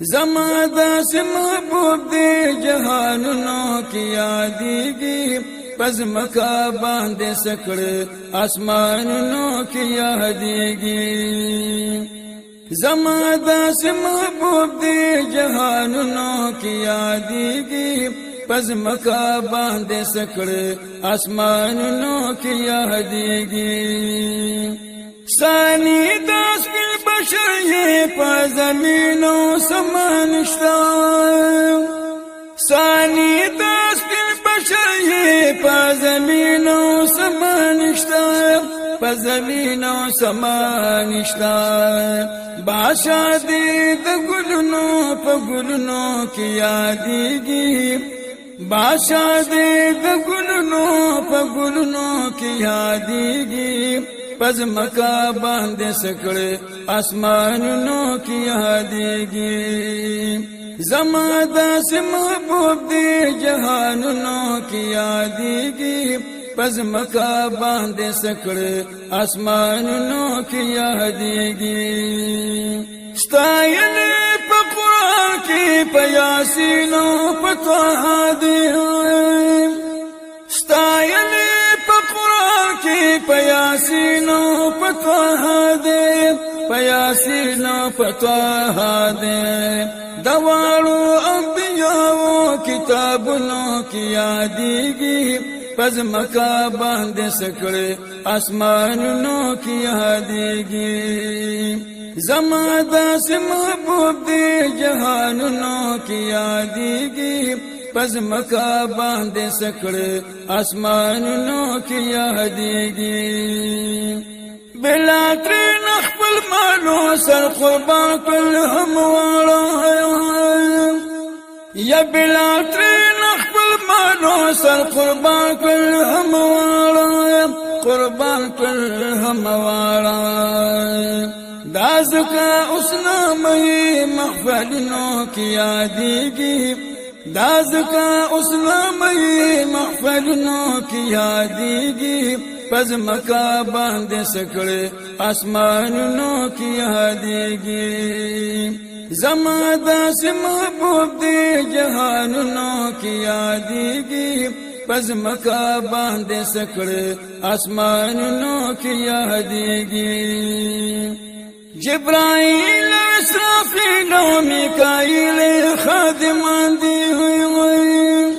زما داس محبوب دے جہانونو کی یادیگی پس مکا باندے سکڑ آسمانونو کی یادیگی زما داس محبوب دے جہانونو کی یادیگی پس مکا باندے سکڑ آسمانونو کی یادیگی ثانی داس بالبشر یہ پا زمینوں سمانشتا ثانی داس بالبشر یہ پا زمینوں سمانشتا پا زمینوں سمانشتا بادشاہ دے دا گلنوں پا گلنوں کی یادیگی بادشاہ دے دا گلنوں پا گلنوں کی یادیگی پس مکا باندے سکڑے آسمانونو کی یادیگی زما داس محبوب دے جہانونو کی یادیگی پس مکا باندے سکڑے آسمانونو کی یادیگی ستائن پا قرآن کی پا یاسینو پا طاہا دے ستائن پیاسینو پتوہا دے پیاسینو پتوہا دے دوارو انبیاءو کتابنو کی یادیگی پس مکا باندے سکڑے آسمانونو کی یادیگی زما داس محبوب دے جہانونو کی یادیگی پس مکا باندے سکڑے آسمانونو کی یادیگی بلا ترین اخبل مالو سر قربان کل ہموارا یا بلا ترین اخبل مالو سر قربان کل ہموارا قربان کل ہموارا دازکا اسنا مہی محفلنو کی یادیگی دازکا اسلامی محفلنو کی یادیگی پس مکا باندے سکڑے آسمانونو کی یادیگی زما داس محبوب دے جہانونو کی یادیگی پس مکا باندے سکڑے آسمانونو کی یادیگی جبرائیل اسرافیل و میکائیل خادمان دی ہوئی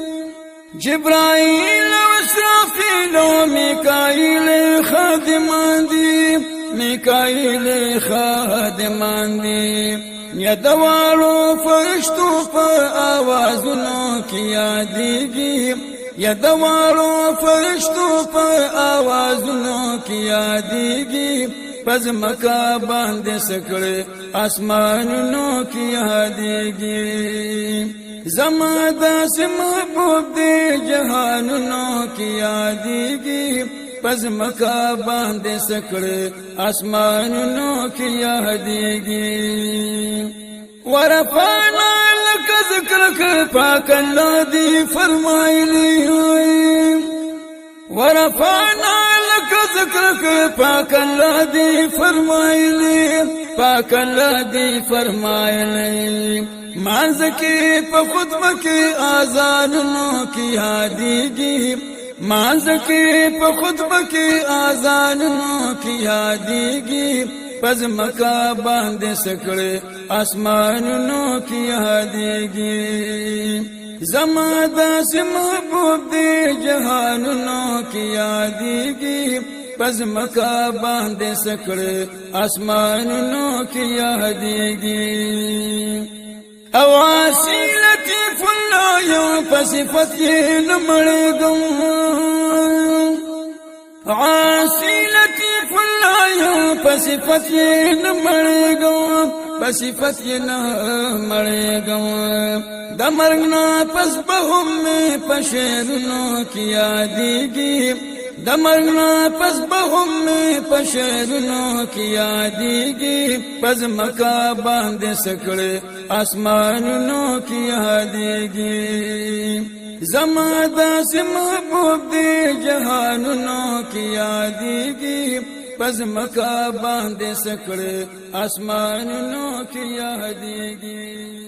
جبرائیل اسرافیل و میکائیل خادمان دی میکائیل خادمان دی یا دوارو فرشتو پر آوازنو کی یادیگی یا دوارو فرشتو پر آوازنو کی یادیگی پس مکا باندے سکڑے آسمانونو کی یادیگی زما داس محبوب دے جہانونو کی یادیگی پس مکا باندے سکڑے آسمانونو کی یادیگی ورفعنا لک ذکرک پاک اللہ دی فرمائلی ہوئی ورفعنا ذکر پاک اللہ دی فرمائلی پاک اللہ دی فرمائلی مانز کی پا خطبہ کی آزانونو کی یادیگی مانز کی پا خطبہ کی آزانونو کی یادیگی پس مکا باندے سکڑے آسمانونو کی یادیگی زما داس محبوب دے جہانونو کی یادیگی پس مکا باندے سکڑے آسمانونو کی یادیگی اواسی لطیف اللہ یوں پصفت یہ نمڑے گم عاسی لطیف اللہ یوں پصفت یہ نمڑے گم پصفت یہ نمڑے گم دمرگنا پس بہم میں پشیرنو کی یادیگی دمرگنا پس بہم میں پشیرنو کی یادیگی پس مکا باندے سکڑے آسمانونو کی یادیگی زما داس محبوب دے جہانونو کی یادیگی پس مکا باندے سکڑے آسمانونو کی یادیگی